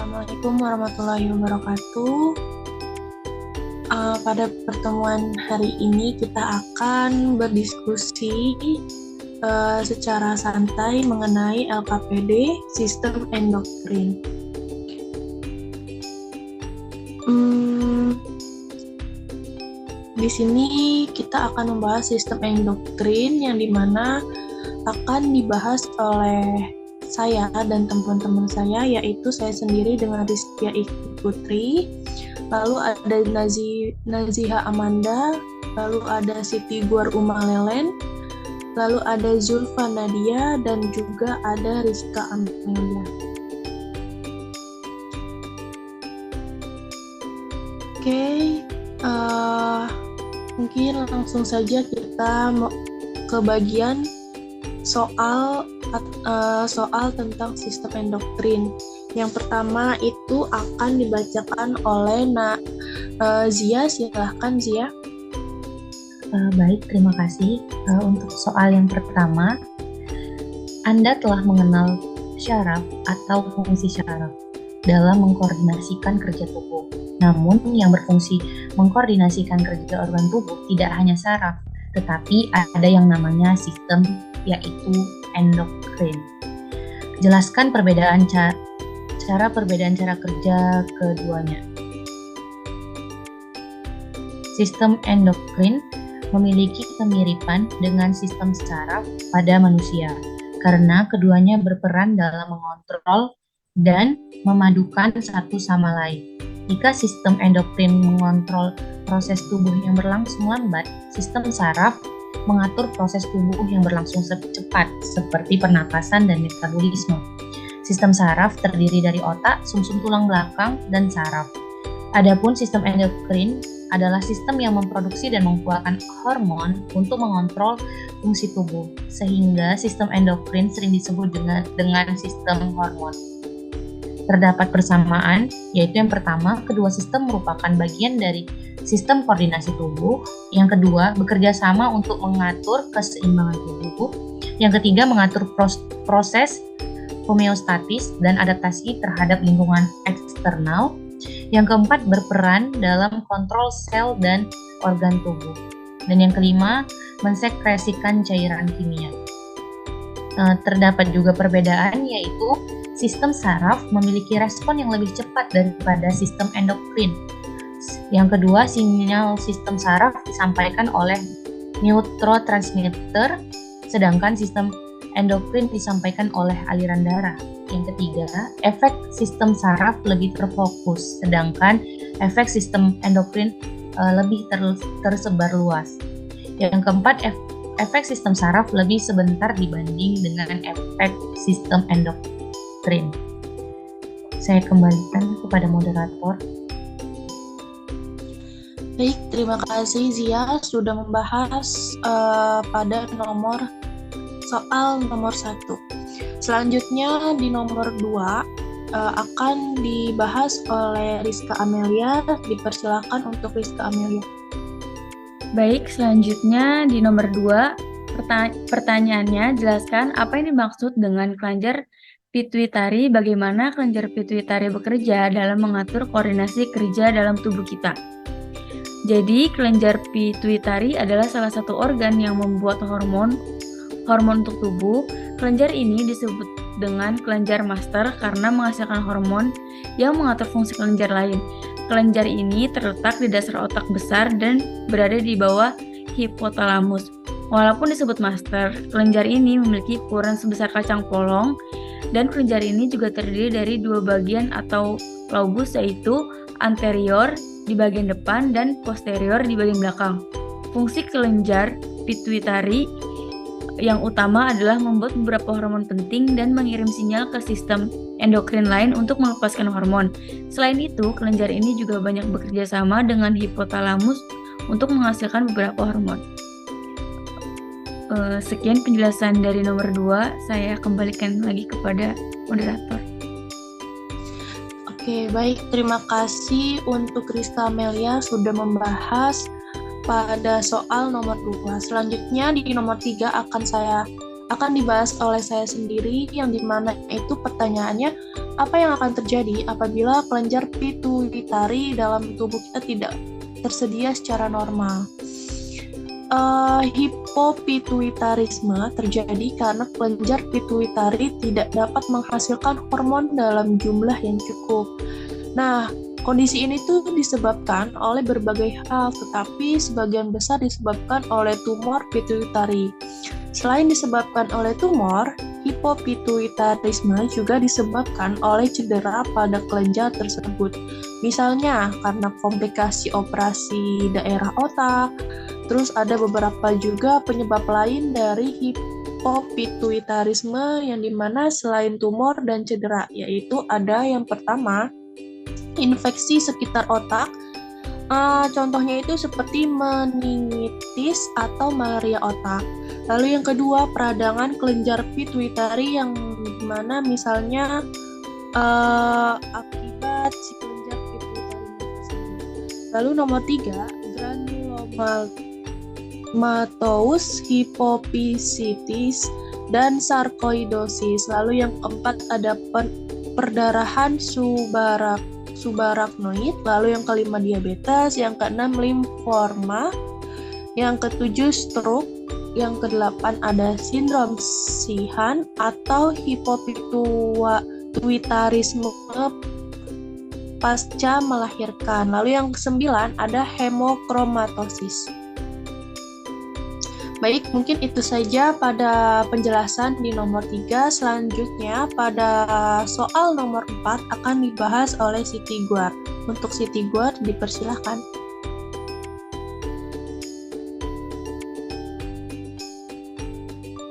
Assalamualaikum warahmatullahi wabarakatuh. Pada pertemuan hari ini kita akan berdiskusi secara santai mengenai LKPD, Sistem and Doctrine. Di sini kita akan membahas Sistem and Doctrine yang dimana akan dibahas oleh saya dan teman-teman saya, yaitu saya sendiri dengan Rizkia Ikhti Putri, lalu ada Naziha Amanda, lalu ada Siti Guar Umalelen, lalu ada Zulfa Nadia, dan juga ada Rizka Amelia. Oke, mungkin langsung saja kita ke bagian soal tentang sistem and doktrin. Yang pertama itu akan dibacakan oleh Zia. Silahkan Zia. Baik, terima kasih. Untuk soal yang pertama, Anda telah mengenal syaraf atau fungsi syaraf dalam mengkoordinasikan kerja tubuh. Namun, yang berfungsi mengkoordinasikan kerja organ tubuh tidak hanya saraf, tetapi ada yang namanya sistem, yaitu endokrin. Jelaskan perbedaan cara kerja keduanya. Sistem endokrin memiliki kemiripan dengan sistem saraf pada manusia karena keduanya berperan dalam mengontrol dan memadukan satu sama lain. Jika sistem endokrin mengontrol proses tubuh yang berlangsung lambat, sistem saraf mengatur proses tubuh yang berlangsung cepat seperti pernapasan dan metabolisme. Sistem saraf terdiri dari otak, sumsum tulang belakang, dan saraf. Adapun sistem endokrin adalah sistem yang memproduksi dan mengeluarkan hormon untuk mengontrol fungsi tubuh, sehingga sistem endokrin sering disebut dengan sistem hormon. Terdapat persamaan, yaitu yang pertama, kedua sistem merupakan bagian dari sistem koordinasi tubuh. Yang kedua, bekerja sama untuk mengatur keseimbangan tubuh. Yang ketiga, mengatur proses homeostatis dan adaptasi terhadap lingkungan eksternal. Yang keempat, berperan dalam kontrol sel dan organ tubuh. Dan yang kelima, mensekresikan cairan kimia. Terdapat juga perbedaan, yaitu sistem saraf memiliki respon yang lebih cepat daripada sistem endokrin. Yang kedua, sinyal sistem saraf disampaikan oleh neurotransmitter, sedangkan sistem endokrin disampaikan oleh aliran darah. Yang ketiga, efek sistem saraf lebih terfokus, sedangkan efek sistem endokrin lebih tersebar luas. Yang keempat, efek sistem saraf lebih sebentar dibanding dengan efek sistem endokrin. Saya kembalikan kepada moderator. Baik, terima kasih Zia sudah membahas pada soal nomor 1. Selanjutnya di nomor 2 akan dibahas oleh Rizka Amelia. Dipersilakan untuk Rizka Amelia. Baik, selanjutnya di nomor 2 pertanyaannya, jelaskan apa yang dimaksud dengan kelenjar pituitari, bagaimana kelenjar pituitari bekerja dalam mengatur koordinasi kerja dalam tubuh kita. Jadi, kelenjar pituitari adalah salah satu organ yang membuat hormon untuk tubuh. Kelenjar ini disebut dengan kelenjar master karena menghasilkan hormon yang mengatur fungsi kelenjar lain. Kelenjar ini terletak di dasar otak besar dan berada di bawah hipotalamus. Walaupun disebut master, kelenjar ini memiliki ukuran sebesar kacang polong, dan kelenjar ini juga terdiri dari dua bagian atau lobus, yaitu anterior di bagian depan dan posterior di bagian belakang. Fungsi kelenjar pituitari yang utama adalah membuat beberapa hormon penting dan mengirim sinyal ke sistem endokrin lain untuk melepaskan hormon. Selain itu, kelenjar ini juga banyak bekerja sama dengan hipotalamus untuk menghasilkan beberapa hormon. Sekian penjelasan dari nomor 2, saya kembalikan lagi kepada moderator. Oke, baik. Terima kasih untuk Rizka Amelia sudah membahas pada soal nomor 2. Selanjutnya di nomor 3 akan dibahas oleh saya sendiri, yang dimana itu pertanyaannya apa yang akan terjadi apabila kelenjar pituitari dalam tubuh kita tidak tersedia secara normal? Hipopituitarisme terjadi karena kelenjar pituitari tidak dapat menghasilkan hormon dalam jumlah yang cukup. Nah, kondisi ini tuh disebabkan oleh berbagai hal, tetapi sebagian besar disebabkan oleh tumor pituitari. Selain disebabkan oleh tumor, hipopituitarisme juga disebabkan oleh cedera pada kelenjar tersebut. Misalnya karena komplikasi operasi daerah otak. Terus ada beberapa juga penyebab lain dari hipopituitarisme yang dimana selain tumor dan cedera, yaitu ada yang pertama, infeksi sekitar otak. Contohnya itu seperti meningitis atau malaria otak. Lalu yang kedua, peradangan kelenjar pituitari yang dimana misalnya akibat si kelenjar pituitari tersebut. Lalu nomor 3, granulomatosis, hipophysitis, dan sarkoidosis. Lalu yang keempat ada perdarahan subarachnoid, lalu yang kelima diabetes, yang keenam limfoma, yang ketujuh stroke, yang kedelapan ada sindrom Sheehan atau hipopituitarisme pasca melahirkan. Lalu yang kesembilan ada hemochromatosis. Baik, mungkin itu saja pada penjelasan di nomor 3. Selanjutnya pada soal nomor 4 akan dibahas oleh Siti Guard. Untuk Siti Guard dipersilahkan.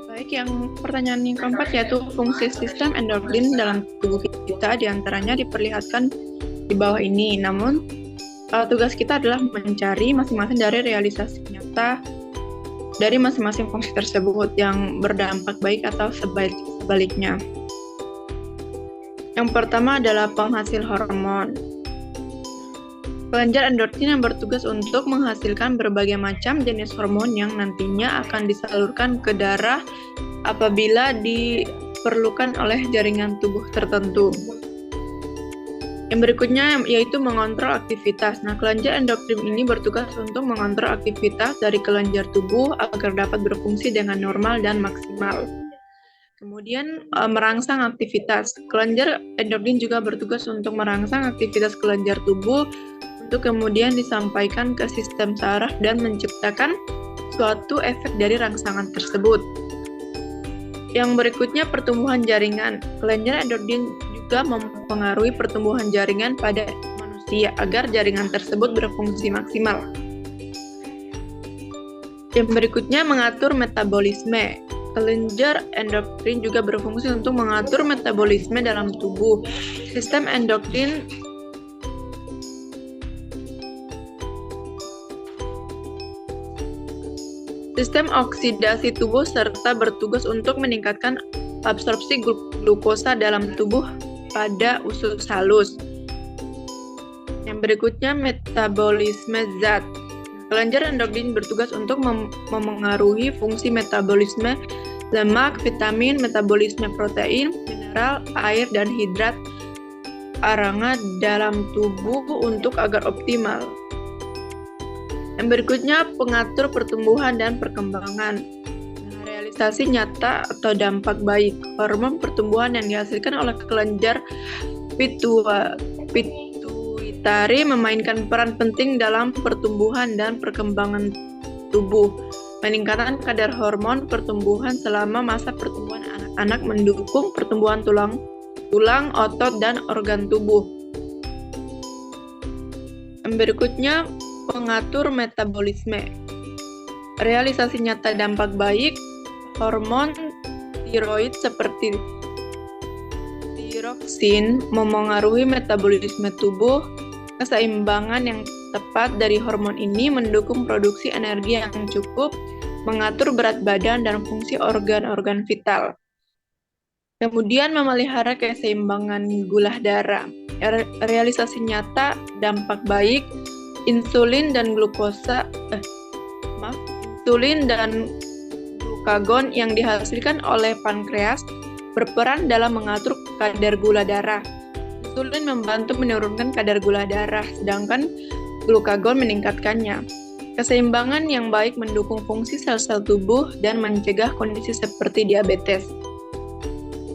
Baik, yang pertanyaan yang keempat yaitu fungsi sistem endokrin dalam tubuh kita, diantaranya diperlihatkan di bawah ini. Namun, tugas kita adalah mencari masing-masing dari realisasi nyata dari masing-masing fungsi tersebut yang berdampak baik atau sebaliknya. Yang pertama adalah penghasil hormon. Kelenjar endokrin yang bertugas untuk menghasilkan berbagai macam jenis hormon yang nantinya akan disalurkan ke darah apabila diperlukan oleh jaringan tubuh tertentu. Yang berikutnya yaitu mengontrol aktivitas. Nah, kelenjar endokrin ini bertugas untuk mengontrol aktivitas dari kelenjar tubuh agar dapat berfungsi dengan normal dan maksimal. Kemudian merangsang aktivitas. Kelenjar endokrin juga bertugas untuk merangsang aktivitas kelenjar tubuh untuk kemudian disampaikan ke sistem saraf dan menciptakan suatu efek dari rangsangan tersebut. Yang berikutnya pertumbuhan jaringan. Kelenjar endokrin juga mempengaruhi pertumbuhan jaringan pada manusia agar jaringan tersebut berfungsi maksimal. Yang berikutnya mengatur metabolisme. Kelenjar endokrin juga berfungsi untuk mengatur metabolisme dalam tubuh. Sistem endokrin sistem oksidasi tubuh serta bertugas untuk meningkatkan absorpsi glukosa dalam tubuh pada usus halus. Yang berikutnya metabolisme zat. Kelenjar endokrin bertugas untuk memengaruhi fungsi metabolisme lemak, vitamin, metabolisme protein, mineral, air, dan hidrat aranga dalam tubuh untuk agar optimal. Yang berikutnya pengatur pertumbuhan dan perkembangan. Realisasi nyata atau dampak baik. Hormon pertumbuhan yang dihasilkan oleh kelenjar pituitari memainkan peran penting dalam pertumbuhan dan perkembangan tubuh. Peningkatan kadar hormon pertumbuhan selama masa pertumbuhan anak-anak mendukung pertumbuhan tulang, otot, dan organ tubuh. Yang berikutnya pengatur metabolisme. Realisasi nyata dampak baik. Hormon tiroid seperti tiroksin memengaruhi metabolisme tubuh. Keseimbangan yang tepat dari hormon ini mendukung produksi energi yang cukup, mengatur berat badan dan fungsi organ-organ vital. Kemudian memelihara keseimbangan gula darah. Realisasi nyata dampak baik. Insulin dan glukagon yang dihasilkan oleh pankreas berperan dalam mengatur kadar gula darah. insulin membantu menurunkan kadar gula darah, sedangkan glukagon meningkatkannya. Keseimbangan yang baik mendukung fungsi sel-sel tubuh dan mencegah kondisi seperti diabetes.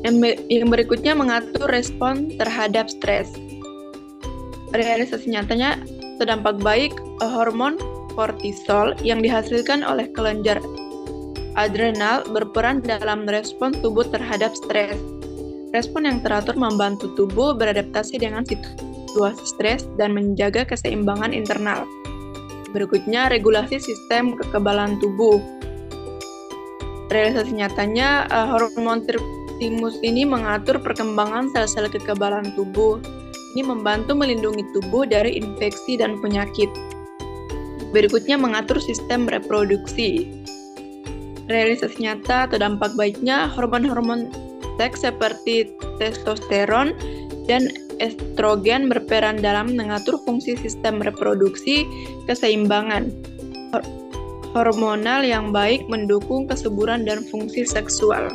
Yang berikutnya mengatur respon terhadap stres. Realisasi nyatanya terdampak baik hormon kortisol yang dihasilkan oleh kelenjar adrenal berperan dalam respon tubuh terhadap stres. Respon yang teratur membantu tubuh beradaptasi dengan situasi stres dan menjaga keseimbangan internal. Berikutnya, regulasi sistem kekebalan tubuh. Realisasi nyatanya, hormon thymus ini mengatur perkembangan sel-sel kekebalan tubuh. Ini membantu melindungi tubuh dari infeksi dan penyakit. Berikutnya, mengatur sistem reproduksi. Realisasi nyata atau dampak baiknya, hormon-hormon seks seperti testosteron dan estrogen berperan dalam mengatur fungsi sistem reproduksi, keseimbangan hormonal yang baik mendukung kesuburan dan fungsi seksual.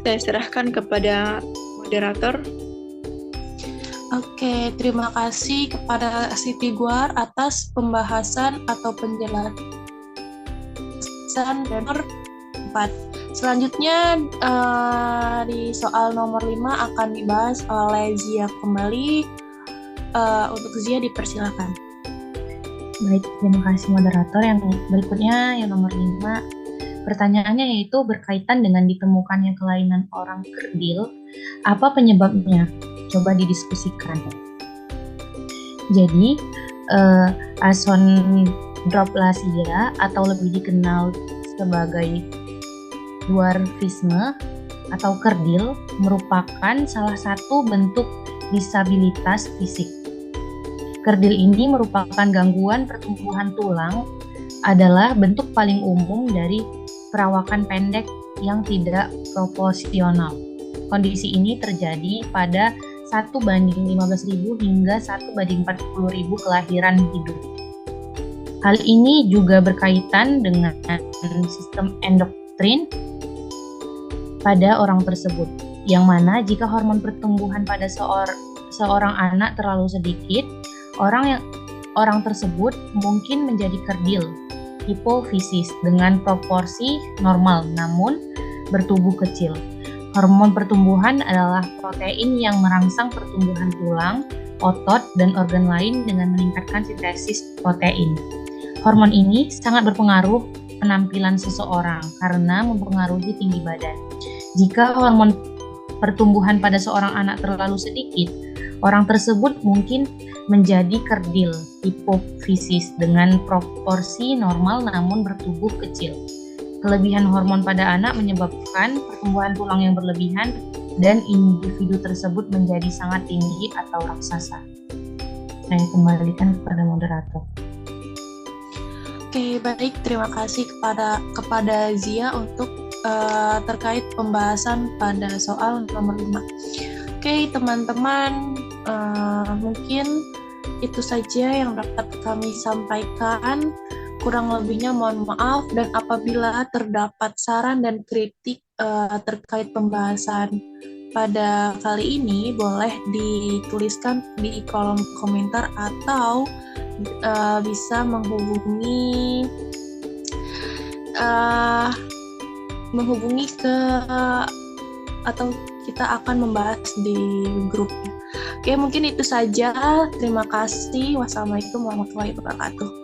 Saya serahkan kepada moderator. Oke, terima kasih kepada Siti Gwar atas pembahasan atau penjelasan nomor 4. Selanjutnya di soal nomor 5 akan dibahas oleh Zia kembali. Untuk Zia dipersilakan. Baik, terima kasih moderator. Yang berikutnya yang nomor 5. Pertanyaannya yaitu berkaitan dengan ditemukannya kelainan orang kerdil. Apa penyebabnya? Coba didiskusikan. Jadi, achondroplasia atau lebih dikenal sebagai dwarfisme atau kerdil merupakan salah satu bentuk disabilitas fisik. Kerdil ini merupakan gangguan pertumbuhan tulang, adalah bentuk paling umum dari perawakan pendek yang tidak proporsional. Kondisi ini terjadi pada 1:15.000 hingga 1:40.000 kelahiran hidup. Hal ini juga berkaitan dengan sistem endokrin pada orang tersebut, yang mana jika hormon pertumbuhan pada seorang anak terlalu sedikit, orang tersebut mungkin menjadi kerdil, hipofisis dengan proporsi normal namun bertubuh kecil. Hormon pertumbuhan adalah protein yang merangsang pertumbuhan tulang, otot, dan organ lain dengan meningkatkan sintesis protein. Hormon ini sangat berpengaruh penampilan seseorang karena mempengaruhi tinggi badan. Jika hormon pertumbuhan pada seorang anak terlalu sedikit, orang tersebut mungkin menjadi kerdil, hipofisis dengan proporsi normal namun bertubuh kecil. Kelebihan hormon pada anak menyebabkan pertumbuhan tulang yang berlebihan dan individu tersebut menjadi sangat tinggi atau raksasa. Saya kembalikan kepada moderator. Oke, baik. Terima kasih kepada Zia untuk terkait pembahasan pada soal nomor 5. Oke, teman-teman, mungkin itu saja yang dapat kami sampaikan. Kurang lebihnya mohon maaf, dan apabila terdapat saran dan kritik terkait pembahasan pada kali ini, boleh dituliskan di kolom komentar atau bisa menghubungi ke atau kita akan membahas di grup. Oke, mungkin itu saja. Terima kasih. Wassalamualaikum warahmatullahi wabarakatuh.